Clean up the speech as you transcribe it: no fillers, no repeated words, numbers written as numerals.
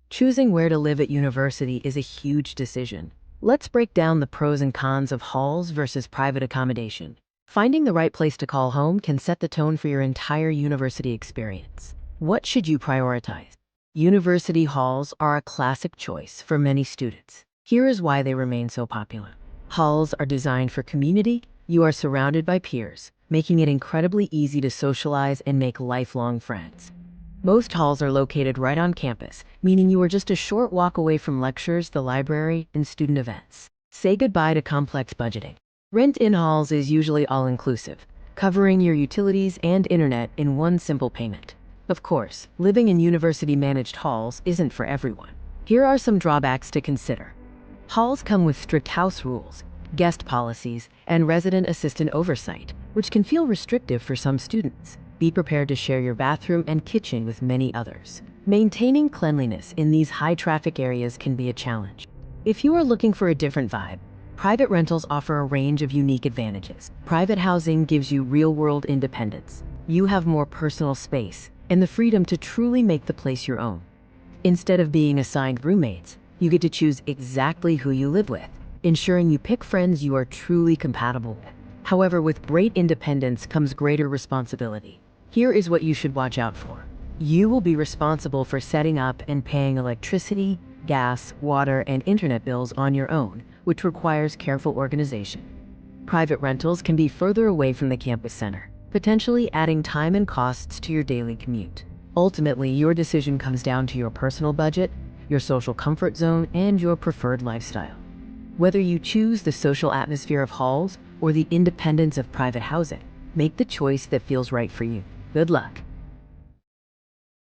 Choosing where to live at university is a huge decision. Let's break down the pros and cons of halls versus private accommodation. Finding the right place to call home can set the tone for your entire university experience. What should you prioritize? University halls are a classic choice for many students. Here is why they remain so popular. Halls are designed for community. You are surrounded by peers, making it incredibly easy to socialize and make lifelong friends. Most halls are located right on campus, meaning you are just a short walk away from lectures, the library, and student events. Say goodbye to complex budgeting. Rent in halls is usually all-inclusive, covering your utilities and internet in one simple payment. Of course, living in university-managed halls isn't for everyone. Here are some drawbacks to consider. Halls come with strict house rules, guest policies, and resident assistant oversight, which can feel restrictive for some students. Be prepared to share your bathroom and kitchen with many others. Maintaining cleanliness in these high-traffic areas can be a challenge. If you are looking for a different vibe, private rentals offer a range of unique advantages. Private housing gives you real-world independence. You have more personal space and the freedom to truly make the place your own. Instead of being assigned roommates, you get to choose exactly who you live with, ensuring you pick friends you are truly compatible with. However, with great independence comes greater responsibility. Here is what you should watch out for. You will be responsible for setting up and paying electricity, gas, water, and internet bills on your own, which requires careful organization. Private rentals can be further away from the campus center, potentially adding time and costs to your daily commute. Ultimately, your decision comes down to your personal budget, your social comfort zone, and your preferred lifestyle. Whether you choose the social atmosphere of halls or the independence of private housing, make the choice that feels right for you. Good luck.